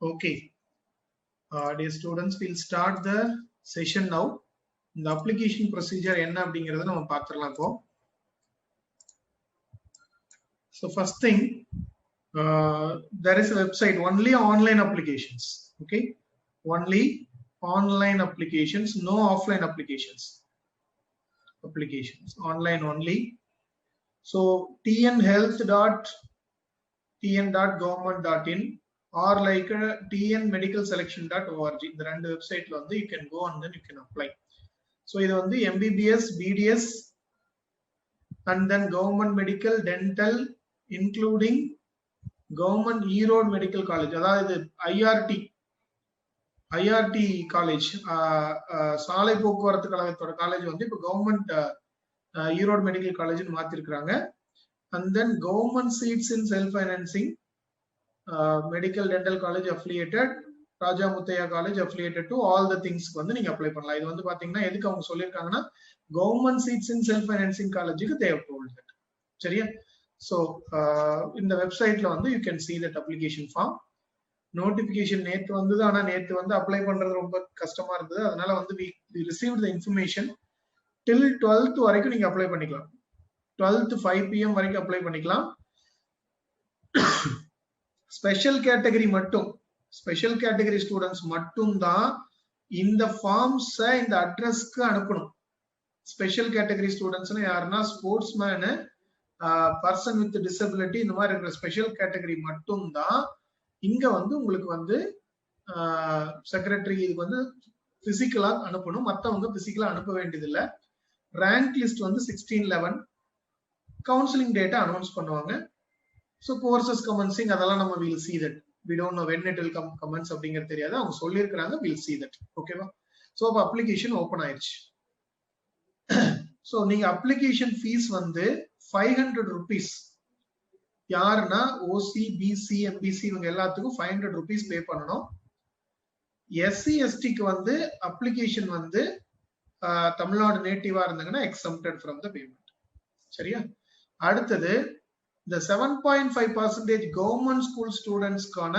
Okay, dear students, we'll start the session now. The application procedure என்ன அப்படிங்கறத நம்ம பார்த்துடலாம் இப்போ. So first thing, there is a website only online applications. Okay, only online applications, no offline applications. Online only. So tnhealth.tn.government.in or like tnmedicalselection.org. இந்த ரெண்டு வெப்சைட்ல வந்து you can go and then you can apply. So இது வந்து MBBS, BDS and then government medical, dental, including government Erode Medical College. அதாவது IRT college, சாலை போக்குவரத்து கழகத்தோட காலேஜ் வந்து இப்போ கவர்மெண்ட் ஈரோடு மெடிக்கல் காலேஜ் மாத்திருக்காங்க. And then government seats in self-financing, medical dental college affiliated, Raja Muthiah college affiliated to all the things வந்து நீங்க apply பண்ணலாம். இது வந்து பாத்தீங்கன்னா எதுக்கு அவங்க சொல்லிருக்காங்கன்னா government seats in self-financing காலேஜுக்கு they have told that. சரியா? So இந்த வெப்சைட்ல வந்து you can see that application form. Notification நேத்து வந்தது, ஆனா நேத்து வந்து அப்ளை பண்றது ரொம்ப கஷ்டமா இருந்தது. அதனால வந்து we received the information till 12th வரைக்கும் நீங்க அப்ளை பண்ணிக்கலாம். 12th 5 PM வரைக்கும் அப்ளை பண்ணிக்கலாம். ஸ்பெஷல் கேட்டகரி மட்டும், ஸ்பெஷல் கேட்டகரி ஸ்டூடெண்ட்ஸ் மட்டும் தான் இந்த ஃபார்ம்ஸ் இந்த அட்ரஸ்க்கு அனுப்பணும். ஸ்பெஷல் கேட்டகரி ஸ்டூடெண்ட்ஸ்னா யாருன்னா sports menu, person with disability, இந்த மாதிரி இருக்கிற ஸ்பெஷல் கேட்டகரி மட்டும் தான் இங்க வந்து உங்களுக்கு வந்து செக்ரட்டரி இதுக்கு வந்து பிசிக்கலா அனுப்பணும். மத்தவங்க பிசிக்கலா அனுப்ப வேண்டியது இல்ல. ரேங்க் லிஸ்ட் வந்து 16/11 கவுன்சிலிங் டேட்டா அனௌன்ஸ் பண்ணுவாங்க. ஸோ கோர்சஸ் கமென்சிங் அதெல்லாம் நம்ம will see that. We don't know when it will come commence அப்படிங்கிறது தெரியாது. அவங்க சொல்லியிருக்கிறாங்க, வில் see that. ஓகேவா? ஸோ அப்போ அப்ளிகேஷன் ஓப்பன் ஆயிடுச்சு. ஸோ நீங்க அப்ளிகேஷன் ஃபீஸ் வந்து 500 rupees. யாருன்னா ஓசி, பிசி, எம்பிசி இவங்க எல்லாத்துக்கும் 500 rupees பே பண்ணணும். எஸ்சி எஸ்டிக்கு வந்து அப்ளிகேஷன் வந்து தமிழ்நாடு நேட்டிவா இருந்தாங்கன்னா எக்ஸம்ப்டட் ஃப்ரம் த பேமெண்ட். சரியா? அடுத்தது இந்த 7.5% கவர்மெண்ட் ஸ்கூல் ஸ்டூடெண்ட்ஸ்க்கான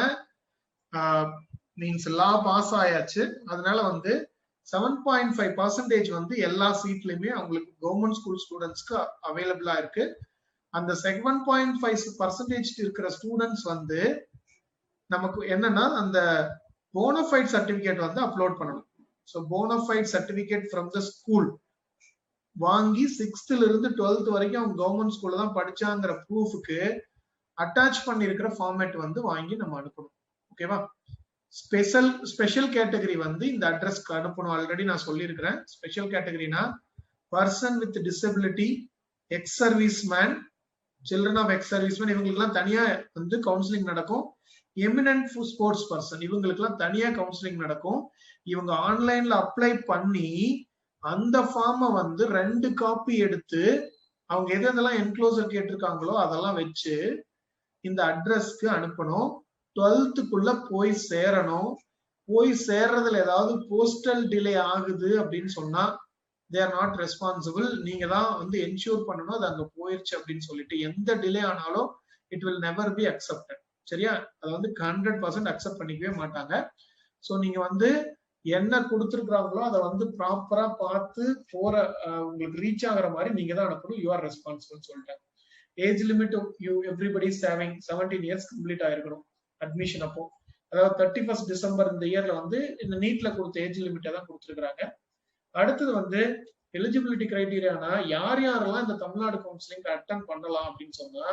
மீன்ஸ் லா பாஸ் ஆயாச்சு. அதனால வந்து 7.5% வந்து எல்லா சீட்லயுமே அவங்களுக்கு கவர்மெண்ட் ஸ்கூல் ஸ்டூடெண்ட்ஸ்க்கு அவைலபிளா இருக்கு. அந்த 7.5% இருக்கிற ஸ்டூடெண்ட்ஸ் வந்து நமக்கு என்னன்னா அந்த போனஃபைட் சர்டிபிகேட் வந்து அப்லோட் பண்ணணும். So bonafide certificate from the school வாங்கி 6th இருந்து 12th வரைக்கும் அவங்க கவர்மெண்ட் ஸ்கூல்ல தான் படிச்சாங்கிற ப்ரூஃபுக்கு அட்டாச் பண்ணிருக்கிற ஃபார்மேட் வந்து வாங்கி நம்ம அனுப்பணும். ஓகேவா? ஸ்பெஷல் கேட்டகரி வந்து இந்த அட்ரஸ்க்கு அனுப்பணும். ஆல்ரெடி நான் சொல்லியிருக்கிறேன். ஸ்பெஷல் கேட்டகரினா person with disability, ex service man, children of ex service man, இவங்களுக்கு எல்லாம் தனியா வந்து கவுன்சிலிங் நடக்கும். எமினன்ட் ஸ்போர்ட்ஸ் பர்சன் இவங்களுக்கு எல்லாம் தனியா கவுன்சிலிங் நடக்கும். இவங்க ஆன்லைன்ல அப்ளை பண்ணி அந்த ஃபார்மை வந்து 2 காப்பி எடுத்து அவங்க எதெல்லாம் என்க்ளோசர் கேட்டிருக்காங்களோ அதெல்லாம் வச்சு இந்த அட்ரஸ்க்கு அனுப்பணும். 12th போய் சேரணும். போய் சேர்றதுல ஏதாவது போஸ்டல் டிலே ஆகுது அப்படின்னு சொன்னா they are not responsible. நீங்க தான் வந்து என்ஷூர் பண்ணணும் அது அங்க போயிருச்சு அப்படின்னு சொல்லிட்டு. எந்த டிலே ஆனாலும் it will never be accepted. சரியா? அது வந்து 100% அக்செப்ட் பண்ணிக்கவே மாட்டாங்க. ஸோ நீங்க வந்து என்ன கொடுத்துருக்காங்களோ அதை வந்து ப்ராப்பரா பார்த்து போற உங்களுக்கு ரீச் ஆகுற மாதிரி நீங்க தான் அனுப்பணும். யூ ஆர் ரெஸ்பான்சிபிள் சொல்லிட்டாங்க. Age limit you everybody is having 17 years complete ஆயிருக்கணும் அட்மிஷன் அப்போ. அதாவது 31st December இந்த இயர்ல வந்து இந்த நீட்ல கொடுத்த ஏஜ் லிமிட்டை தான் கொடுத்துருக்காங்க. அடுத்தது வந்து எலிஜிபிலிட்டி கிரைடீரியானா யார் யாரெல்லாம் இந்த தமிழ்நாடு கவுன்சிலிங் அட்டன் பண்ணலாம் அப்படின்னு சொன்னா,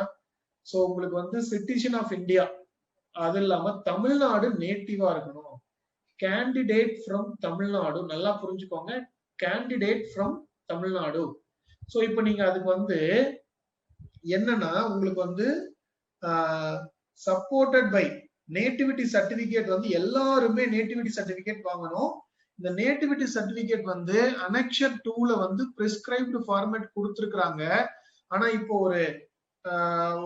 ஸோ உங்களுக்கு வந்து சிட்டிசன் ஆஃப் இந்தியா, அது இல்லாம தமிழ்நாடு நேட்டிவா இருக்கணும். கேண்டிடேட் ஃப்ரம் தமிழ்நாடு, நல்லா புரிஞ்சுக்கோங்க, கேண்டிடேட் ஃப்ரம் தமிழ்நாடு. ஸோ இப்போ நீங்க அதுக்கு வந்து என்னன்னா உங்களுக்கு வந்து சப்போர்ட்டட் பை நேட்டிவிட்டி சர்டிபிகேட் வந்து எல்லாருமே நேட்டிவிட்டி சர்டிபிகேட் வாங்கணும். இந்த நேட்டிவிட்டி சர்டிபிகேட் வந்து அனெக்ஷர் 2ல வந்து பிரிஸ்கிரைப்டு ஃபார்மேட் கொடுத்துருக்காங்க. ஆனா இப்போ ஒரு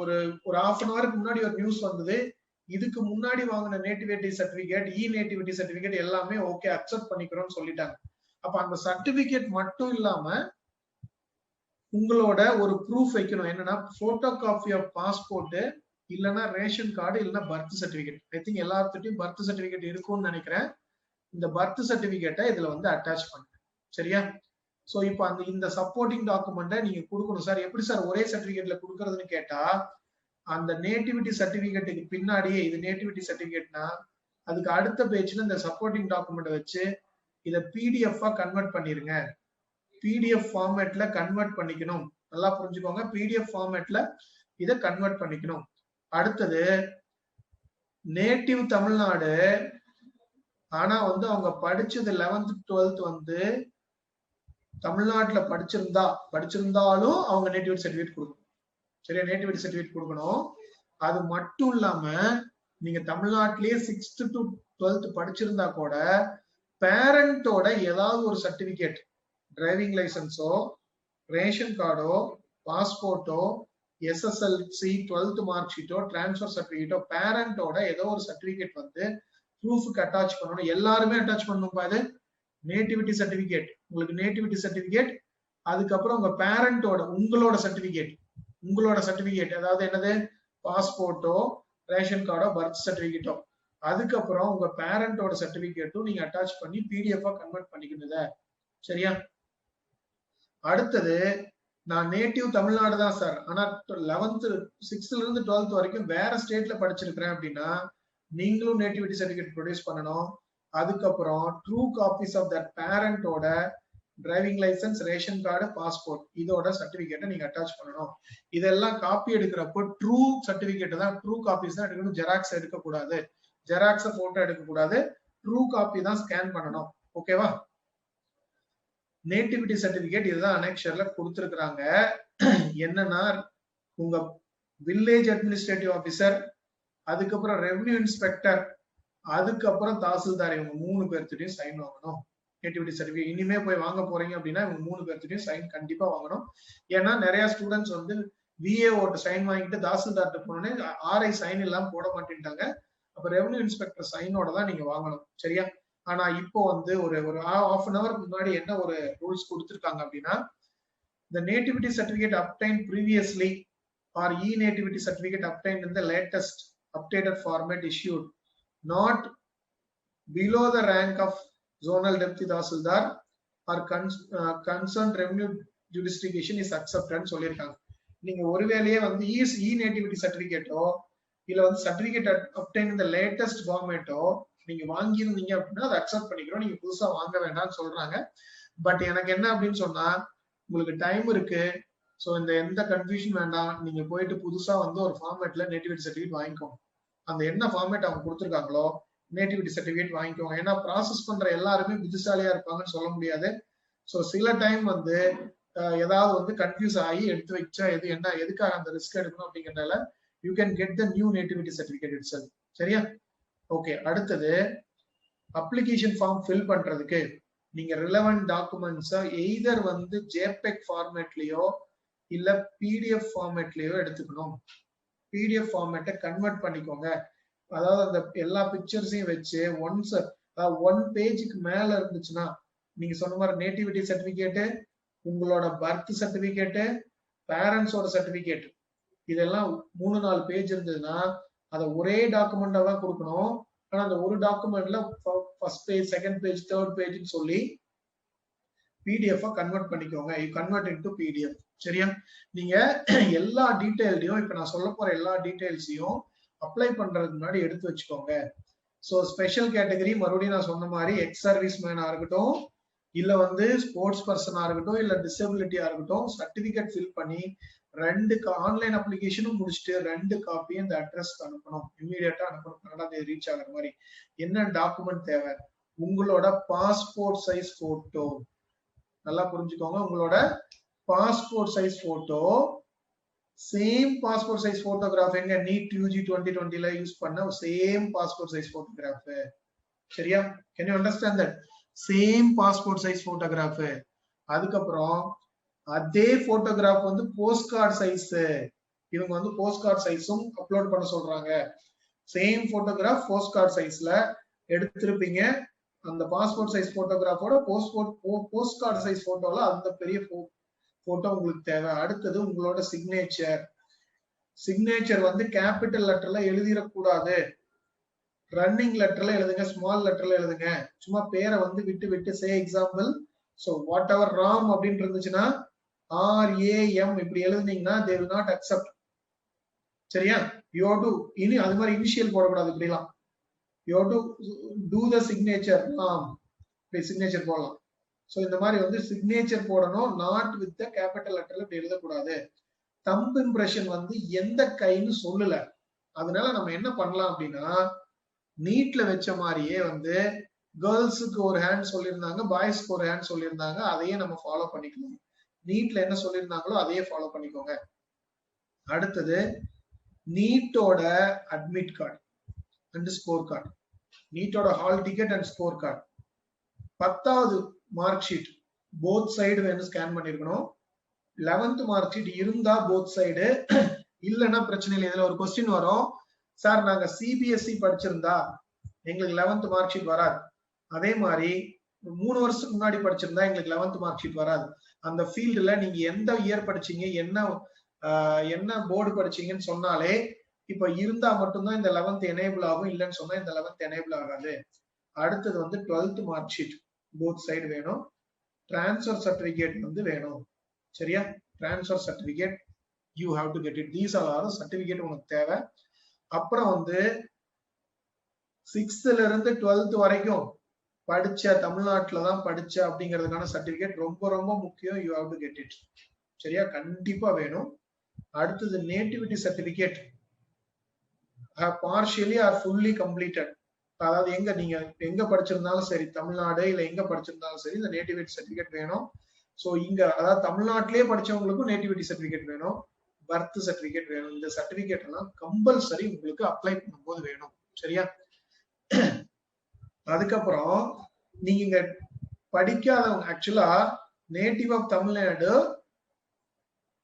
1/2 hour முன்னாடி ஒரு நியூஸ் வந்தது, இதுக்கு முன்னாடி வாங்கின நேட்டிவிட்டி சர்டிபிகேட், நேட்டிவிட்டி சர்டிபிகேட் எல்லாமே ஓகே அக்செப்ட் பண்ணிக்கிறோம்னு சொல்லிட்டாங்க. அப்ப அந்த சர்டிபிகேட் மட்டும் இல்லாம உங்களோட ஒரு ப்ரூஃப் வைக்கணும். என்னன்னா போட்டோ காப்பி ஆஃப் பாஸ்போர்ட், இல்லைன்னா ரேஷன் கார்டு, இல்லைன்னா பர்த் சர்டிபிகேட். ஐ திங்க் எல்லாத்துட்டையும் பர்த் சர்டிபிகேட் இருக்கும்னு நினைக்கிறேன். இந்த பர்த் சர்டிபிகேட்டை இதுல வந்து அட்டாச் பண்ணுங்க. சரியா? சோ இப்போ இந்த சப்போர்ட்டிங் டாக்குமெண்ட்டை நீங்க கொடுக்கணும் சார். எப்படி சார் ஒரே சர்டிபிகேட்ல கொடுக்கறதுன்னு கேட்டா, அந்த நேட்டிவிட்டி சர்டிபிகேட்டுக்கு பின்னாடியே, இது நேட்டிவிட்டி சர்டிபிகேட்னா அதுக்கு அடுத்த பேஜ்ல இந்த சப்போர்ட்டிங் டாக்குமெண்ட் வச்சு இதை பிடிஎஃப் கன்வெர்ட் பண்ணிருங்க. பிடிஎஃப் ஃபார்மேட்ல கன்வெர்ட் பண்ணிக்கணும். நல்லா புரிஞ்சுக்கோங்க, பிடிஎஃப் ஃபார்மேட்ல இதை கன்வெர்ட் பண்ணிக்கணும். அடுத்தது நேட்டிவ் தமிழ்நாடு, ஆனா வந்து அவங்க படிச்சது 11th 12th வந்து தமிழ்நாட்டுல படிச்சிருந்தாலும் அவங்க நேட்டிவிட்டி சர்டிபிகேட் கொடுக்கணும். சரியா? நேட்டிவிட்டி சர்டிபிகேட் கொடுக்கணும். அது மட்டும் இல்லாம நீங்க தமிழ்நாட்டிலேயே 6th to 12th படிச்சிருந்தா கூட பேரண்டோட ஏதாவது ஒரு சர்டிபிகேட், டிரைவிங் லைசன்ஸோ, ரேஷன் கார்டோ, பாஸ்போர்ட்டோ, எஸ்எஸ்எல்சி 12th மார்க் ஷீட்டோ, டிரான்ஸ்பர் சர்டிபிகேட்டோ, பேரண்டோட ஏதோ ஒரு சர்டிபிகேட் வந்து ப்ரூஃப்க்கு அட்டாச் பண்ணணும். எல்லாருமே அட்டாச் பண்ணணும். இது நேட்டிவிட்டி சர்டிபிகேட், உங்களுக்கு நேட்டிவிட்டி சர்டிபிகேட், அதுக்கப்புறம் உங்க பேரண்டோட உங்களோட சர்டிபிகேட், அதாவது என்னது, பாஸ்போர்ட்டோ, ரேஷன் கார்டோ, பர்த் சர்டிபிகேட்டோ, அதுக்கப்புறம் உங்க பேரண்டோட சர்டிபிகேட்டும் நீங்க அட்டாச் பண்ணி பிடிஎஃப் கன்வெர்ட் பண்ணிக்கணுங்க. சரியா? அடுத்தது, நான் நேட்டிவ் தமிழ்நாடு தான் சார், ஆனா 11th 6th இருந்து 12th வரைக்கும் வேற ஸ்டேட்ல படிச்சிருக்கிறேன் அப்படின்னா நீங்களும் நேட்டிவிட்டி சர்டிபிகேட் ப்ரொடியூஸ் பண்ணணும். அதுக்கப்புறம் ட்ரூ காப்பீஸ் ஆஃப் தட் பேரண்டோட driving licence, ration card, passport இதோட சர்டிபிகேட்டை நீங்க அட்டாச் பண்ணணும். இதெல்லாம் காப்பி எடுக்கிறப்போ ட்ரூ சர்டிபிகேட் தான், ட்ரூ காப்பீஸ் தான் எடுக்கணும். ஜெராக்ஸ் எடுக்கக்கூடாது, ஜெராக்ஸ் போட்டோ எடுக்கக்கூடாது, ட்ரூ காப்பி தான் ஸ்கேன் பண்ணணும். ஓகேவா? நேட்டிவிட்டி சர்டிபிகேட் இதுதான் அனெக்ஷர்ல கொடுத்திருக்கிறாங்க. என்னன்னா, உங்க வில்லேஜ் அட்மினிஸ்ட்ரேட்டிவ் ஆபீசர், அதுக்கப்புறம் ரெவன்யூ இன்ஸ்பெக்டர், அதுக்கப்புறம் தாசில்தார், இவங்க 3 பேர்த்திட்டையும் சைன் வாங்கணும். நேட்டிவிட்டி சர்டிபிகேட் இனிமே போய் வாங்க போறீங்க அப்படின்னா இவங்க 3 பேர்த்திட்டையும் சைன் கண்டிப்பா வாங்கணும். ஏன்னா நிறைய ஸ்டூடெண்ட்ஸ் வந்து விஏஓட்ட சைன் வாங்கிட்டு தாசில்தார்ட்ட போனோடனே ஆர்ஐ சைன் எல்லாம் போட மாட்டேன்ட்டாங்க. அப்ப ரெவன்யூ இன்ஸ்பெக்டர் சைனோட தான் நீங்க வாங்கணும். சரியா? ஆனா இப்போ வந்து ஒரு half an hour முன்னாடி என்ன ஒரு ரூல்ஸ் கொடுத்திருக்காங்க அப்படின்னா, the nativity certificate obtained previously or e-nativity certificate obtained in the latest updated format issued not below the rank of zonal deputy tahsildar or concerned revenue jurisdiction is accepted ன்னு சொல்லியிருக்காங்க. நீங்க ஒருவேளையே வந்து e-nativity certificateோ இல்ல வந்து certificate obtained in the latest formatஓ நீங்க வாங்கியிருந்தீங்க அப்படின்னா அதை accept பண்ணிக்கிறோம், நீங்க புதுசா வாங்க வேண்டாம்னு சொல்றாங்க. பட் எனக்கு என்ன அப்படின்னு சொன்னா, உங்களுக்கு டைம் இருக்கு, சோ இந்த எந்த கன்ஃபியூஷன் வேண்டாம், நீங்க போயிட்டு புதுசா வந்து ஒரு ஃபார்மேட்ல நேட்டிவிட்டி சர்டிபிகேட் வாங்கிக்கோங்க. அந்த என்ன ஃபார்மேட் அவங்க கொடுத்துருக்காங்களோ நேட்டிவிட்டி சர்டிபிகேட் வாங்கிக்கோங்க. ஏன்னா ப்ராசஸ் பண்ற எல்லாருமே புத்திசாலியா இருப்பாங்கன்னு சொல்ல முடியாது. சோ சில டைம் வந்து ஏதாவது வந்து கன்ஃபியூஸ் ஆகி எடுத்து வச்சா எதுக்காக அந்த ரிஸ்க் எடுக்கணும் அப்படிங்கறதால you can get the new nativity certificate itself. சரியா? ஓகே. அடுத்தது, அப்ளிகேஷன் ஃபார்ம் ஃபில் பண்றதுக்கு நீங்க ரிலவென்ட் டாக்குமெண்ட்ஸை எய்தர் வந்து ஜேபெக் ஃபார்மேட்லயோ இல்ல பிடிஎஃப் ஃபார்மேட்லயோ எடுத்துக்கணும். பிடிஎஃப் ஃபார்மேட்டை கன்வெர்ட் பண்ணிக்கோங்க. அதாவது அந்த எல்லா பிக்சர்ஸையும் வச்சு ஒன்ஸ் 1 பேஜுக்கு மேல இருந்துச்சுன்னா, நீங்க சொன்ன மாதிரி நேட்டிவிட்டி சர்டிபிகேட்டு, உங்களோட பர்த் சர்டிபிகேட்டு, பேரண்ட்ஸோட சர்டிபிகேட், இதெல்லாம் 3-4 பேஜ் இருந்ததுன்னா அதை ஒரே டாக்குமெண்டா தான் கொடுக்கணும். ஆனா அந்த ஒரு டாக்குமெண்ட்ல first page, second page, third பேஜ்னு சொல்லி பிடிஎஃப் கன்வெர்ட் பண்ணிக்கோங்க. You convert into PDF. சரியா? நீங்க எல்லா டீடைல்ஸையும், இப்ப நான் சொல்ல போற எல்லா டீடைல்ஸையும் அப்ளை பண்றதுக்கு முன்னாடி எடுத்து வச்சுக்கோங்க. சோ ஸ்பெஷல் கேட்டகரி, மறுபடியும் நான் சொன்ன மாதிரி எக்ஸ் சர்வீஸ் மேனா இருக்கட்டும், இல்ல வந்து ஸ்போர்ட்ஸ் பர்சனா இருக்கட்டும், இல்ல டிசபிலிட்டியா இருக்கட்டும், சர்டிபிகேட் ஃபில் பண்ணி 2 ஆன்லைன் அப்ளிகேஷனும் முடிச்சுட்டு 2 காப்பியும் இந்த அட்ரஸ்க்கு அனுப்பணும். இமீடியட்டா அனுப்பணும். 12ஆம் தேதி ரீச் ஆகிற மாதிரி. என்ன டாக்குமெண்ட் தேவை? உங்களோட பாஸ்போர்ட் சைஸ் போட்டோ. நல்லா புரிஞ்சுக்கோங்க, உங்களோட passport size photo, same passport size photograph எங்க நீட் யூஜி 2020ல யூஸ் பண்ண சேம் பாஸ்போர்ட் சைஸ் போட்டோகிராஃப். சரியா? Can you understand that? Same passport size photograph. அதுக்கப்புறம் அதே போட்டோகிராஃப் வந்து போஸ்ட் கார்டு சைஸ். இவங்க வந்து போஸ்ட் கார்டு சைஸும் அப்லோட் பண்ண சொல்றாங்க. சேம் போட்டோகிராஃப் போஸ்ட் கார்டு சைஸ்ல எடுத்திருப்பீங்க. அந்த பாஸ்போர்ட் சைஸ் போட்டோகிராஃபோட போஸ்ட் கார்டு சைஸ் போட்டோல அந்த பெரிய போட்டோ உங்களுக்கு தேவை. அடுத்தது உங்களோட சிக்னேச்சர். சிக்னேச்சர் வந்து கேபிட்டல் லெட்டர்ல எழுதிடக்கூடாது. ரன்னிங் லெட்டர்ல எழுதுங்க, ஸ்மால் லெட்டர்ல எழுதுங்க. சும்மா பேரை வந்து விட்டு விட்டு சே example. So what ever Ram அப்படின்னு இருந்துச்சுன்னா RAM இப்படி எழுதுனீங்கன்னா they will not accept. சரியா? you have to இனி அது மாதிரி இனிஷியல் போடக்கூடாது. இப்படிலாம் you have to do the signature Ram, இப்படி சிக்னேச்சர் போடலாம். ஸோ இந்த மாதிரி வந்து சிக்னேச்சர் போடணும், நாட் வித் த கேபிட்டல் லெட்டர்ல இப்படி எழுதக்கூடாது. தம்ப் இம்ப்ரெஷன் வந்து எந்த கைன்னு சொல்லல. அதனால நம்ம என்ன பண்ணலாம் அப்படின்னா நீட்ல வச்ச மாதிரியே வந்து கேர்ள்ஸுக்கு ஒரு ஹேண்ட் சொல்லியிருந்தாங்க, பாய்ஸ்க்கு ஒரு ஹேண்ட் சொல்லியிருந்தாங்க, அதையே நம்ம ஃபாலோ பண்ணிக்கணும். நீட்ல என்ன சொல்லியிருந்தாங்களோ அதையே ஃபாலோ பண்ணிக்கோங்க. அடுத்தது நீட்டோட admit card and score card, நீட்டோட hall ticket and score card, 10வது மார்க் ஷீட் போத் சைடு வேணும் ஸ்கேன் பண்ணிருக்கணும். 11th மார்க் ஷீட் இருந்தா போத் சைடு, இல்லைன்னா பிரச்சனை இல்லை. இதுல ஒரு கொஸ்டின் வரும், சார் நாங்க CBSE படிச்சிருந்தா எங்களுக்கு 11th மார்க் ஷீட் வராது. அதே மாதிரி 3 வருஷத்துக்கு முன்னாடி படிச்சிருந்தா எங்களுக்கு 11th மார்க் ஷீட் வராது. அந்த ஃபீல்டுல நீங்க எந்த இயர் படிச்சீங்க, என்ன போர்டு படிச்சீங்கன்னு சொன்னாலே இப்ப இருந்தா மட்டும்தான் இந்த 11th எனேபிள் ஆகும், இல்லைன்னு சொன்னா இந்த 11th எனேபிள் ஆகாது. அடுத்தது வந்து 12th mark sheet both side வேணும். டிரான்ஸ்ஃபர் சர்டிபிகேட் வந்து வேணும். சரியா? Transfer certificate you have to get it. These are certificate உனக்கு தேவை. அப்புறம் வந்து 6th இருந்து 12th வரைக்கும் படிச்ச, தமிழ்நாட்டுல தான் படிச்ச அப்படிங்கிறதுக்கான சர்டிபிகேட் ரொம்ப ரொம்ப முக்கியம். You have to get it. சரியா? கண்டிப்பா வேணும். அடுத்தது nativity certificate partially R fully completed. அதாவது நீங்க எங்க படிச்சிருந்தாலும் சரி, தமிழ்நாடு இல்ல எங்க படிச்சிருந்தாலும் சரி, இந்த நேட்டிவிட்டி சர்டிபிகேட் வேணும். சோ இங்க அதாவது தமிழ்நாட்டிலேயே படிச்சவங்களுக்கும் நேட்டிவிட்டி சர்டிபிகேட் வேணும், பர்த் சர்டிபிகேட் வேணும். இந்த சர்டிபிகேட் எல்லாம் கம்பல்சரி உங்களுக்கு அப்ளை பண்ணும்போது வேணும். சரியா? அதுக்கப்புறம் நீங்க இங்க படிக்காதவங்க, ஆக்சுவலா நேட்டிவ் ஆஃப் தமிழ்நாடு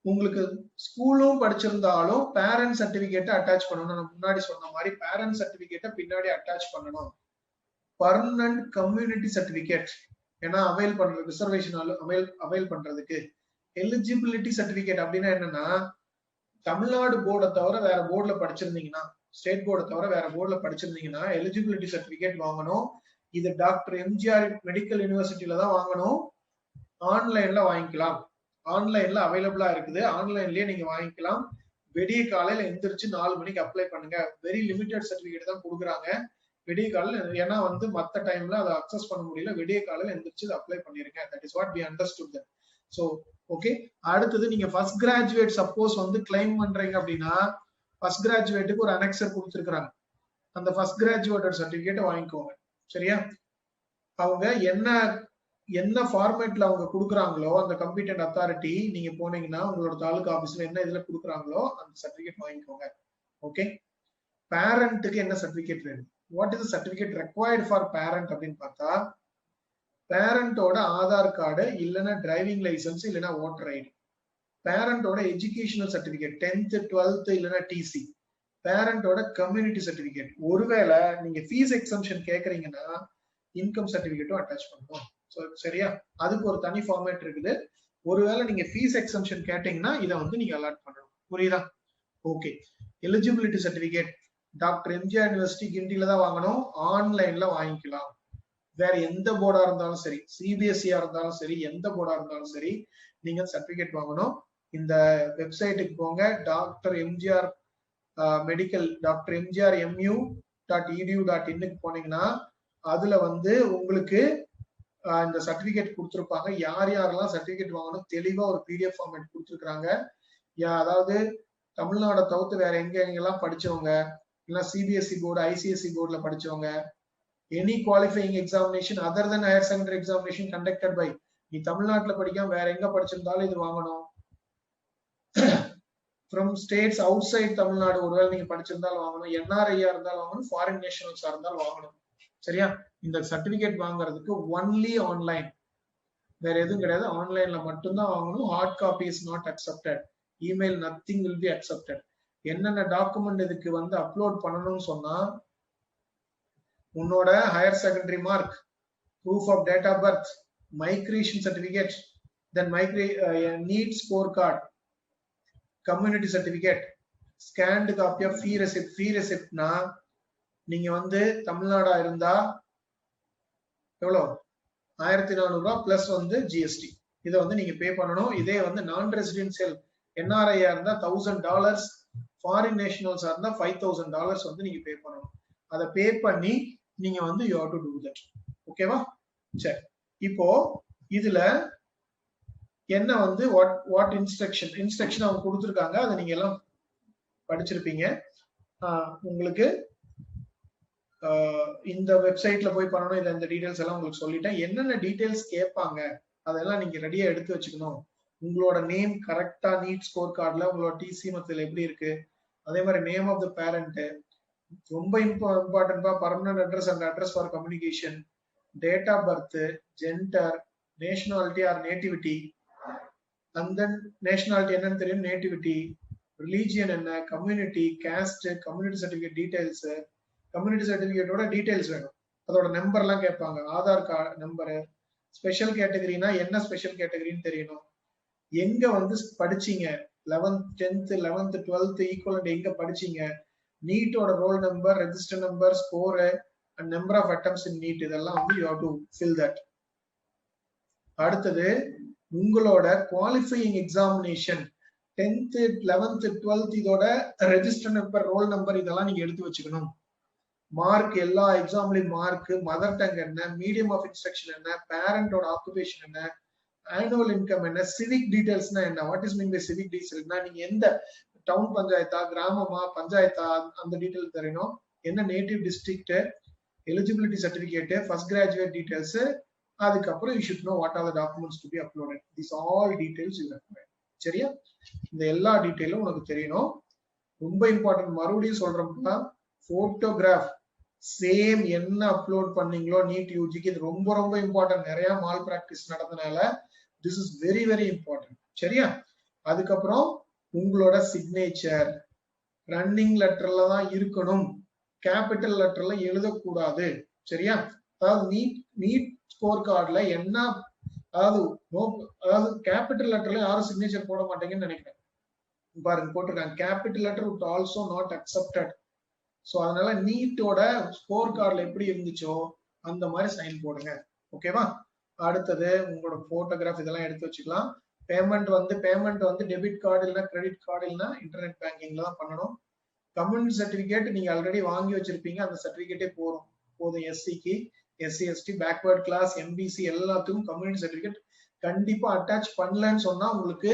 உங்களுக்கு ஸ்கூலும் படிச்சிருந்தாலும் பேரண்ட் சர்டிபிகேட்டை அட்டாச் பண்ணணும். நான் முன்னாடி சொன்ன மாதிரி பேரண்ட் சர்டிபிகேட்டை பின்னாடி அட்டாச் பண்ணணும். பர்மனன்ட் கம்யூனிட்டி சர்டிபிகேட் ஏன்னா அவைல் பண்றது, ரிசர்வேஷன் அவைல் பண்றதுக்கு. எலிஜிபிலிட்டி சர்டிபிகேட் அப்படின்னா என்னன்னா, தமிழ்நாடு போர்டை தவிர வேற போர்டுல படிச்சிருந்தீங்கன்னா, ஸ்டேட் போர்டை தவிர வேற போர்டுல படிச்சிருந்தீங்கன்னா எலிஜிபிலிட்டி சர்டிபிகேட் வாங்கணும். இது டாக்டர் எம்ஜிஆர் மெடிக்கல் யூனிவர்சிட்டியில தான் வாங்கணும். ஆன்லைன்ல வாங்கிக்கலாம், ஆன்லைன்ல அவைலபிளா இருக்குது, ஆன்லைன்லயே நீங்க வாங்கிக்கலாம். விடிய காலையில எந்திரிச்சு 4 மணிக்கு அப்ளை பண்ணுங்க. வெரி லிமிடெட் சர்டிபிகேட் தான் கொடுக்குறாங்க விடிய காலையில, ஏன்னா வந்து மத்த டைம்ல அதை அக்சஸ் பண்ண முடியல. விடிய காலையில எந்திரிச்சு அப்ளை பண்ணிருங்க. That is what we understood. So okay. அடுத்தது நீங்க ஃபர்ஸ்ட் கிராஜுவேட் சப்போஸ் வந்து கிளைம் பண்றீங்க அப்படின்னா ஃபர்ஸ்ட் கிராஜுவேட்டுக்கு ஒரு அனெக்சர் கொடுத்துருக்காங்க. அந்த ஃபர்ஸ்ட் கிராஜுவேட் சர்டிபிகேட் வாங்கிக்கோங்க. சரியா? அவங்க என்ன ஃபார்மேட்ல அவங்க கொடுக்குறாங்களோ அந்த கம்பீட்டன்ட் அத்தாரிட்டி, நீங்க போனீங்கன்னா உங்களோட தாலுகா ஆபீஸ்ல என்ன இதுல கொடுக்குறாங்களோ அந்த சர்டிபிகேட் வாங்கிக்கோங்க. ஓகே. பேரண்ட்டுக்கு என்ன சர்டிபிகேட் வேணும்? What is certificate required for parent அப்படின்னு பார்த்தா, பேரண்டோட ஆதார் கார்டு, இல்லைன்னா டிரைவிங் லைசன்ஸ், இல்லைன்னா ஓட்டர் ஐடி. பேரண்டோட எஜுகேஷனல் சர்டிபிகேட் 10th 12th இல்லைன்னா டிசி. பேரண்டோட கம்யூனிட்டி சர்டிபிகேட். ஒருவேளை நீங்க ஃபீஸ் எக்ஸம்ஷன் கேக்குறீங்கன்னா இன்கம் சர்டிபிகேட்டும் அட்டாச் பண்ணணும். சரியா? அதுக்கு ஒரு தனி ஃபார்மேட் இருக்குது. ஒருவேளை நீங்க ஃபீஸ் எக்ஸம்ஷன் கேட்டீங்கன்னா இதை வந்து நீங்க அலாட் பண்ணணும். புரியுதா? Okay. Eligibility certificate doctor MGR university கிண்டில தான் வாங்கணும். ஆன்லைன்ல வாங்கிக்கலாம். வேற எந்த போர்டா இருந்தாலும் சரி, சிபிஎஸ்சியா இருந்தாலும் சரி, எந்த போர்டா இருந்தாலும் சரி, நீங்க சர்டிபிகேட் வாங்கணும். இந்த வெப்சைட்டுக்கு போங்க, doctor MGR medical doctor MGR mu.edu.in போனீங்கன்னா அதுல வந்து உங்களுக்கு இந்த சர்டிபிகேட் கொடுத்துருப்பாங்க. யார் யாரெல்லாம் சர்டிபிகேட் வாங்கணும் தெளிவா ஒரு PDF ஃபார்மேட் கொடுத்துருக்காங்க. அதாவது தமிழ்நாடை தவிர்த்து வேற எங்கெல்லாம் படிச்சவங்க, இல்ல சிபிஎஸ்சி போர்டு, ஐசிஎஸ்சி போர்டுல படிச்சவங்க, any qualifying examination other then higher secondary examination conducted by, நீ தமிழ்நாட்டுல படிக்காம வேற எங்க படிச்சிருந்தாலும் இது வாங்கணும். From states outside Tamil Nadu ஒருவேளை நீங்க படிச்சிருந்தாலும் வாங்கணும். NRI இருந்தாலும் வாங்கணும், ஃபாரின் நேஷனல்ஸா இருந்தாலும் வாங்கணும். சரியா? இந்த சர்டிபிகேட் வாங்குறதுக்கு ஒன்லி ஆன்லைன், வேற எதுவும் கிடையாது. ஆன்லைன்ல மட்டும்தான் வாங்கணும். Hard copy is not accepted. Email nothing will be accepted. என்னென்ன டாக்குமெண்ட் இதுக்கு வந்து அப்லோட் பண்ணணும்னு சொன்னா, உன்னோட higher secondary mark, proof of date of birth, migration certificate, then NEET score card, community certificate, scanned copy of fee ரெசிப்ட்னா நீங்க வந்து தமிழ்நாடா இருந்தா எவ்வளவு 1400 ரூபாய் பிளஸ் வந்து ஜிஎஸ்டி இதை வந்து நீங்க பே பண்ணணும். இதே வந்து நான் ரெசிடென்சியல் NRI இருந்தா $1000, ஃபாரின் நேஷனல்ஸா இருந்தா $5000 வந்து நீங்க பே பண்ணணும். அதை பே பண்ணி நீங்க வந்து you have to to that. ஓகேவா? சரி, இப்போ இதுல என்ன வந்து வாட் இன்ஸ்ட்ரக்ஷன் அவங்க கொடுத்துருக்காங்க, அதை நீங்க எல்லாம் படிச்சிருப்பீங்க. உங்களுக்கு இந்த வெப்சைட்ல போய் பண்ணணும். இந்த டீடைல்ஸ் எல்லாம் உங்களுக்கு சொல்லிட்டேன். என்னென்ன டீடைல்ஸ் கேட்பாங்க அதெல்லாம் நீங்க ரெடியா எடுத்து வச்சுக்கணும். உங்களோட நேம் கரெக்டா நீட் ஸ்கோர் கார்டுல உங்களோட டிசி மத்தியில எப்படி இருக்கு, அதே மாதிரி நேம் ஆஃப் த பேரண்ட் ரொம்ப இம்பார்ட்டன்டா, permanent address and address for communication, date of birth, gender, nationality or nativity, அந்த நேஷனாலிட்டி என்னன்னு தெரியும், நேட்டிவிட்டி, ரிலீஜியன் என்ன, community, caste, community certificate details, community சர்டிபிகேட்டோட டீடைல்ஸ் வேணும், அதோட நம்பர் எல்லாம் கேட்பாங்க, ஆதார் கார்டு நம்பரு, ஸ்பெஷல் கேட்டகரினா என்ன ஸ்பெஷல் கேட்டகரின்னு தெரியணும், எங்க வந்து படிச்சீங்க, 11th 10th 11th 12th equivalent எங்க படிச்சீங்க, நீட்டோட roll number, register number, score and number of attempts in NEET, இதெல்லாம் வந்து you have to fill that. அடுத்தது உங்களோட qualifying examination 10th 11th 12th இதோட ரெஜிஸ்டர் நம்பர், ரோல் நம்பர் இதெல்லாம் நீங்க எடுத்து வச்சுக்கணும். மார்க், எல்லா எக்ஸாம்லயும் மார்க், மதர் டங் என்ன, மீடியம் ஆஃப் இன்ஸ்ட்ரக்ஷன் என்ன, பேரண்டோட ஆக்குபேஷன் என்ன, ஆனுவல் இன்கம் என்ன, சிவிக் டீடைல்ஸ்னா என்ன, what is mean by civic டீடைல்ஸ்னா நீங்க எந்த டவுன் பஞ்சாயத்தா, கிராமமா, பஞ்சாயத்தா, அந்த டீடைல் தெரியணும். என்ன native district, eligibility certificate, first graduate details, அதுக்கப்புறம் you should know what are the documents to be uploaded. This all details you require. சரியா? இந்த எல்லா டீடைலும் உனக்கு தெரியணும். ரொம்ப இம்பார்ட்டன்ட், மறுபடியும் சொல்றோம்னா போட்டோகிராஃப் சேம் என்ன அப்லோட் பண்ணீங்களோ நீட் யூஜிக்கு, இது ரொம்ப ரொம்ப இம்பார்ட்டன்ட். நிறைய மால் பிராக்டிஸ் நடந்தனால this is very very important. சரியா? அதுக்கப்புறம் உங்களோட சிக்னேச்சர் ரன்னிங் லெட்டர்ல தான் இருக்கணும், கேபிட்டல் லெட்டர்ல எழுதக்கூடாது. சரியா? அதாவது நீட் ஸ்கோர் கார்டுல என்ன, அதாவது கேபிட்டல் லெட்டர்ல யாரும் சிக்னேச்சர் போட மாட்டீங்கன்னு நினைக்கிறேன். பாருங்க போட்டிருக்காங்க, capital letter would also not accepted. So அதனால நீட்டோட ஸ்கோர் கார்டுல எப்படி இருந்துச்சோ அந்த மாதிரி சைன் போடுங்க. ஓகேவா? அடுத்தது உங்களோட போட்டோகிராஃப் இதெல்லாம் எடுத்து வச்சுக்கலாம். பேமெண்ட் வந்து டெபிட் கார்டு இல்லைன்னா கிரெடிட் கார்டு இல்லைன்னா இன்டர்நெட் பேங்கிங்ல தான் பண்ணணும். கம்யூனிட்டி சர்டிபிகேட் நீங்க ஆல்ரெடி வாங்கி வச்சிருப்பீங்க, அந்த சர்டிபிகேட்டே போதும். எஸ்சிக்கு, SC ST, backward class, MBC எல்லாத்துக்கும் கம்யூனிட்டி சர்டிபிகேட் கண்டிப்பா அட்டாச் பண்ணலன்னு சொன்னா உங்களுக்கு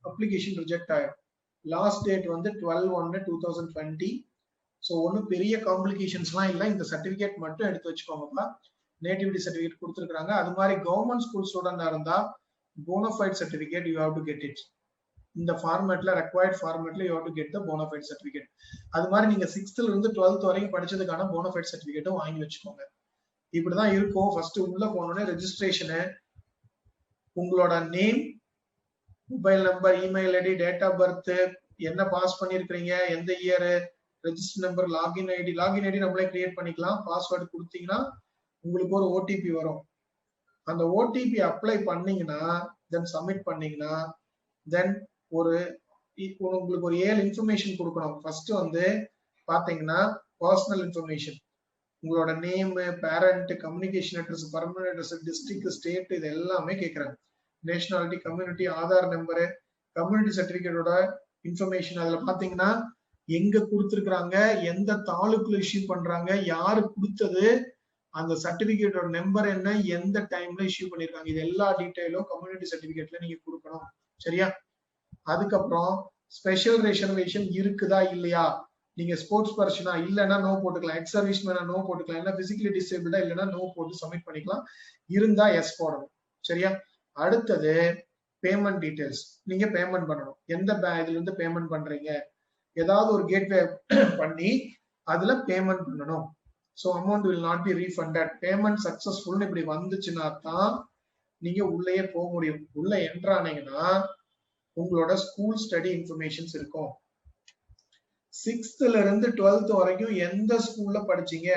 அப்ளிகேஷன் ரிஜெக்ட் ஆயிடும். லாஸ்ட் டேட் வந்து 12/1/2020. ஸோ ஒன்றும் பெரிய காம்ப்ளிகேஷன்ஸ்லாம் இல்லை, இந்த சர்டிபிகேட் மட்டும் எடுத்து வச்சுக்கோங்கப்பா. நேட்டிவிட்டி சர்டிபிகேட் கொடுத்துருக்காங்க. அது மாதிரி கவர்மெண்ட் ஸ்கூல் ஸ்டூடெண்டா இருந்தா bonafide certificate you have to get it. இந்த ஃபார்மேட்ல, ரெக்வயர்ட் ஃபார்மேட்ல you have to get the bonafide certificate. அது மாதிரி நீங்க 6th இருந்து 12th வரைக்கும் படிச்சதுக்கான போனஃபைட் சர்டிபிகேட்டும் வாங்கி வச்சுக்கோங்க. இப்படிதான் இருக்கும். ஃபர்ஸ்ட் உள்ள போனோடனே ரெஜிஸ்ட்ரேஷனு, உங்களோட name, mobile number, email ID, date of birth, என்ன பாஸ் பண்ணிருக்கீங்க, எந்த year, register number, login ID நம்மளே கிரியேட் பண்ணிக்கலாம். பாஸ்வேர்டு கொடுத்தீங்கன்னா உங்களுக்கு ஒரு ஓடிபி வரும். அந்த ஓடிபி அப்ளை பண்ணீங்கன்னா, தென் சப்மிட் பண்ணீங்கன்னா, தென் உங்களுக்கு ஒரு 7 இன்ஃபர்மேஷன் கொடுக்கணும். ஃபர்ஸ்ட் வந்து பாத்தீங்கன்னா பர்சனல் இன்ஃபர்மேஷன், உங்களோட name, parent, communication address, permanent address, district, state, இது எல்லாமே கேட்கறாங்க. Nationality, community, Aadhaar number, community சர்டிபிகேட்டோட இன்ஃபர்மேஷன். அதுல பாத்தீங்கன்னா எங்க கொடுத்துருக்காங்க, எந்த தாலுக்குல இஷ்யூ பண்றாங்க, யாரு கொடுத்தது, அந்த சர்டிபிகேட்டோட நம்பர் என்ன, எந்த டைம்ல இஷ்யூ பண்ணிருக்காங்க, இது எல்லா டீடைலும் கம்யூனிட்டி சர்டிபிகேட்ல நீங்க கொடுக்கணும். சரியா? அதுக்கப்புறம் ஸ்பெஷல் ரிசர்வேஷன் இருக்குதா இல்லையா, நீங்க ஸ்போர்ட்ஸ் பர்சனா இல்லைன்னா நோ போட்டுக்கலாம், எக்ஸ் சர்வீஸ் மேனா நோ போட்டுக்கலாம், இல்ல பிசிக்கலி டிசேபிள்டா இல்லைன்னா நோ போட்டு சப்மிட் பண்ணிக்கலாம், இருந்தா எஸ் போடணும். சரியா? அடுத்தது பேமெண்ட் டீடைல்ஸ். நீங்க பேமெண்ட் பண்ணணும். எந்த இதுல இருந்து பேமெண்ட் பண்றீங்க, ஏதாவது ஒரு கேட்வே பண்ணி அதுல பேமெண்ட் பண்ணணும். So amount will not be refunded. Payment successful இப்படி வந்துச்சுன்னா தான் நீங்க உள்ளேயே போக முடியும். உள்ள என்ட்ரானீங்கன்னா உங்களோட ஸ்கூல் ஸ்டடி இன்ஃபர்மேஷன்ஸ் இருக்கும். 6th இருந்து 12th வரைக்கும் எந்த ஸ்கூல்ல படிச்சீங்க,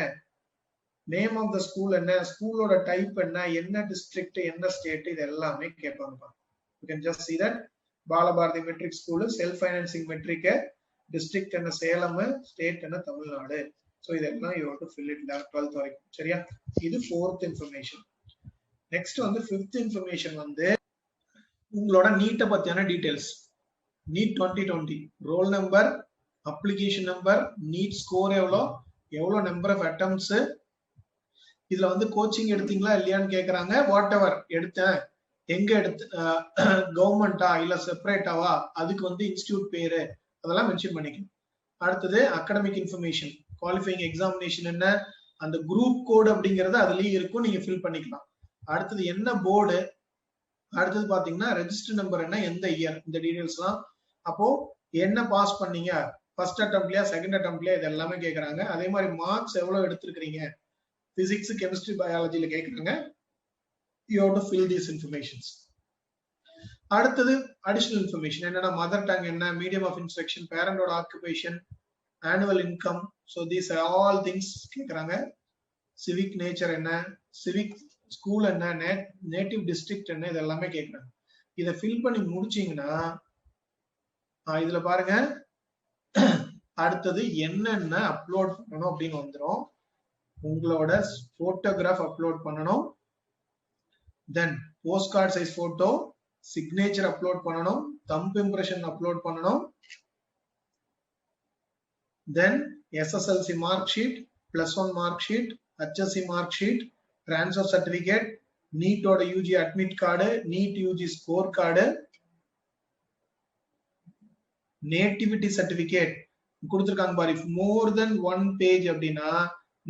நேம் ஆஃப் த ஸ்கூல் என்ன, ஸ்கூலோட டைப் என்ன டிஸ்ட்ரிக்ட், என்ன ஸ்டேட், இது எல்லாமே கேட்பாங்க. You can just see that. Balabharathi matric school, self financing matric, district என்ன சேலம், ஸ்டேட் என்ன தமிழ்நாடு. ஸோ இதெல்லாம் you have to fill it 12th வரைக்கும். சரியா? இது 4th இன்ஃபர்மேஷன். நெக்ஸ்ட் வந்து 5th இன்ஃபர்மேஷன் வந்து உங்களோட நீட்டை பத்தியான details. NEET 2020 roll number, application number, NEET score எவ்வளோ நம்பர் ஆஃப் அட்டெம்ப்ட்ஸ், இதுல வந்து கோச்சிங் எடுத்தீங்களா இல்லையான்னு கேக்குறாங்க. வாட் எவர் எடுத்தேன், எங்க எடுத்து, கவர்மெண்டா இல்ல செப்பரேட்டாவா, அதுக்கு வந்து இன்ஸ்டிடியூட் பேரு அதெல்லாம் மென்ஷன் பண்ணிக்கணும். அடுத்தது அகாடமிக் இன்ஃபர்மேஷன், குவாலிஃபைங் எக்ஸாமினேஷன் என்ன, அந்த குரூப் கோட் அப்படிங்கறது அதுலயும் இருக்கும், நீங்க ஃபில் பண்ணிக்கலாம். அடுத்தது என்ன போர்டு, அடுத்தது பாத்தீங்கன்னா ரெஜிஸ்டர் நம்பர் என்ன, எந்த இயர், இந்த டீடைல்ஸ்லாம். அப்போ என்ன பாஸ் பண்ணீங்க, ஃபர்ஸ்ட் அட்டெம்ப்ட்லயா செகண்ட் அட்டெம்ப்ட்லயா, இது எல்லாமே கேக்குறாங்க. அதே மாதிரி மார்க்ஸ் எவ்வளவு எடுத்திருக்கீங்க, பிசிக்ஸ் கெமிஸ்ட்ரி பயாலஜில கேக்குறாங்க. You have to fill these informations. அடுத்தது அடிஷனல் இன்ஃபர்மேஷன் என்னன்னா, மதர் டங் என்ன, மீடியம் ஆஃப் இன்ஸ்ட்ரக்ஷன், பேரண்டோட occupation, annual income. So these all things கேட்குறாங்க. சிவிக் நேச்சர் என்ன, சிவிக் ஸ்கூல் என்ன, நேட்டிவ் டிஸ்ட்ரிக்ட் என்ன, இது எல்லாமே கேட்குறாங்க. இதை ஃபில் பண்ணி முடிச்சீங்கன்னா இதுல பாருங்க அடுத்தது என்னென்ன அப்லோட் பண்ணணும் அப்படின்னு வந்துடும். உங்களோட போட்டோகிராஃப் அப்லோட் பண்ணணும், then post card size photo, signature upload பண்ணணும், தம்ப் இம்ப்ரெஷன் அப்லோட் பண்ணணும், then SSLC mark sheet, +1 mark sheet, HSC mark sheet, transfer certificate, நீட்டோட UG admit card, NEET UG score card, nativity certificate கொடுத்திருக்காங்க பாரு. More then 1 page அப்படின்னா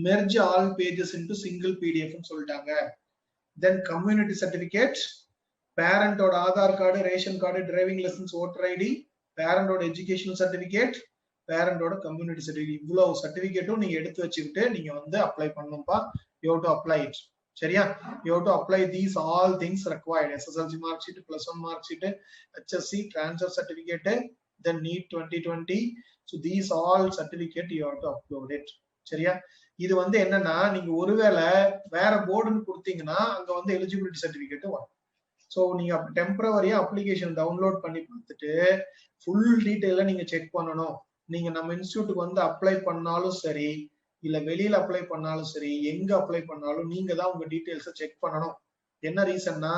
merge all pages into single PDF சொல்லிட்டாங்க. Then community certificate, பேரண்டோட Aadhaar card, ration card, driving licence, voter ID, பேரண்டோட educational certificate, பேரண்டோட community certificate, இவ்வளவு சர்டிபிகேட்டும் நீங்க எடுத்து வச்சுக்கிட்டு நீங்க வந்து அப்ளை பண்ணணும்பா. You have to apply it. சரியா? You have to apply these all things required. SSLC mark sheet, +1 mark sheet, HSC, transfer certificate, then NEET 2020. so these all certificate you have to upload it. சரியா? இது வந்து என்னன்னா, நீங்க ஒருவேளை வேற போர்டுன்னு கொடுத்தீங்கன்னா அங்க வந்து எலிஜிபிலிட்டி சர்டிபிகேட் வரும். சோ நீங்க டெம்பரவரியா அப்ளிகேஷன் டவுன்லோட் பண்ணி பார்த்துட்டு ஃபுல் டீடைல நீங்க செக் பண்ணணும். நீங்க நம்ம இன்ஸ்டிடியூட்டுக்கு வந்து அப்ளை பண்ணாலும் சரி, இல்ல வெளியில அப்ளை பண்ணாலும் சரி, எங்க அப்ளை பண்ணாலும் நீங்க தான் உங்க டீடைல்ஸை செக் பண்ணணும். என்ன ரீசன்னா,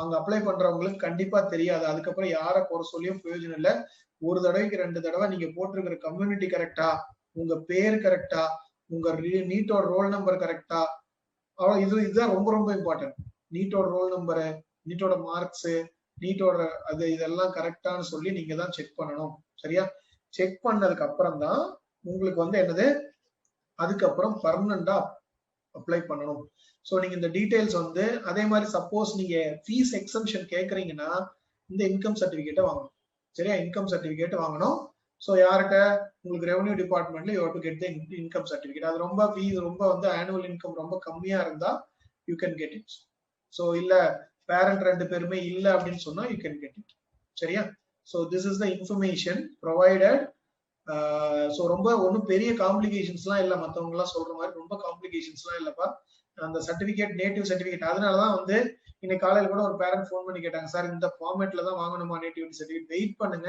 அங்க அப்ளை பண்றவங்களுக்கு கண்டிப்பா தெரியாது. அதுக்கப்புறம் யாரை குறை சொல்லியும் பிரயோஜனம் இல்லை. ஒரு தடவைக்கு 2 தடவை நீங்க போட்டிருக்கிற கம்யூனிட்டி கரெக்டா, உங்க பேர் கரெக்டா, உங்க நீட்டோட ரோல் நம்பர் கரெக்டா, இதுதான் ரொம்ப ரொம்ப இம்பார்ட்டன்ட். நீட்டோட ரோல் நம்பரு, நீட்டோட மார்க்ஸ், நீட்டோட அது இதெல்லாம் கரெக்டான்னு சொல்லி நீங்க தான் செக் பண்ணணும். சரியா? செக் பண்ணதுக்கு அப்புறம் தான் உங்களுக்கு வந்து என்னது, அதுக்கப்புறம் பர்மனண்டா அப்ளை பண்ணணும். சோ நீங்க இந்த டீடைல்ஸ் வந்து அதே மாதிரி சப்போஸ் நீங்க ஃபீஸ் எக்ஸம்ஷன் கேக்குறீங்கன்னா இந்த இன்கம் சர்டிபிகேட்டை வாங்கணும். சரியா? இன்கம் சர்டிபிகேட் வாங்கணும். சோ யார்கிட்ட, உங்களுக்கு ரெவன்யூ டிபார்ட்மெண்ட்ல you have to get the income certificate. அது ரொம்ப ஃபீஸ் ரொம்ப வந்து ஆனுவல் இன்கம் ரொம்ப கம்மியா இருந்தா you can get it. So இல்ல பேரண்ட் 2 பேருமே இல்ல அப்படின்னு சொன்னா யூ கேன் கெட் இட். சரியா? So this is the information provided. So ரொம்ப ஒன்றும் பெரிய காம்ப்ளிகேஷன்ஸ்லாம் இல்லை, மற்றவங்க எல்லாம் சொல்ற மாதிரி ரொம்ப காம்ப்ளிகேஷன்ஸ்லாம் இல்லப்பா. அந்த சர்டிபிகேட் நேட்டிவ் சர்டிபிகேட், அதனாலதான் வந்து இன்னைக்கு காலையில கூட ஒரு பேரண்ட் ஃபோன் பண்ணி கேட்டாங்க, சார் இந்த ஃபார்மேட்ல தான் வாங்கணுமா நேட்டிவிட்டி சர்டிபிகேட்? வெயிட் பண்ணுங்க,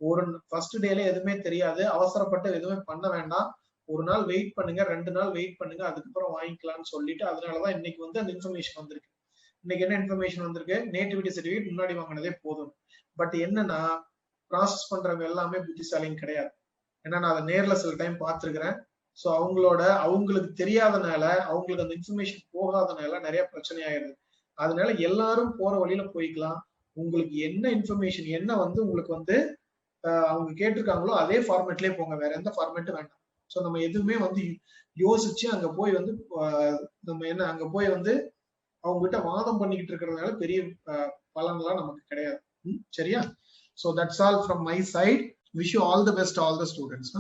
ஒரு ஃபர்ஸ்ட் டேல எதுவுமே தெரியாது, அவசரப்பட்டு எதுவுமே பண்ண வேண்டாம், ஒரு நாள் வெயிட் பண்ணுங்க, 2 நாள் வெயிட் பண்ணுங்க, அதுக்கப்புறம் வாங்கிக்கலாம்னு சொல்லிட்டு அதனாலதான் இன்னைக்கு வந்து அந்த இன்ஃபர்மேஷன் வந்திருக்கு. இன்னைக்கு என்ன இன்ஃபர்மேஷன் வந்திருக்கு, நேட்டிவிட்டி சர்டிபிகேட் முன்னாடி வாங்கினதே போதும். பட் என்னன்னா, ப்ராசஸ் பண்றவங்க எல்லாமே புத்திசாலியும் கிடையாது. ஏன்னா நான் அதை நேர்ல சில டைம் பார்த்துருக்கிறேன். ஸோ அவங்களுக்கு தெரியாதனால, அவங்களுக்கு அந்த இன்ஃபர்மேஷன் போகாதனால நிறைய பிரச்சனை ஆயிடுது. அதனால எல்லாரும் போற வழியில போய்க்கலாம். உங்களுக்கு என்ன இன்ஃபர்மேஷன், என்ன வந்து உங்களுக்கு வந்து அவங்க கேட்டிருக்காங்களோ அதே ஃபார்மேட்லயே போங்க, வேற எந்த ஃபார்மேட்டும் வேண்டாம். ஸோ நம்ம எதுவுமே வந்து யோசிச்சு அங்க போய் வந்து நம்ம என்ன அங்க போய் வந்து அவங்க கிட்ட வாதம் பண்ணிக்கிட்டு இருக்கிறதுனால பெரிய பலன்லாம் நமக்கு கிடையாது. சரியா? So that's all from my side. Wish you all the best, all the students.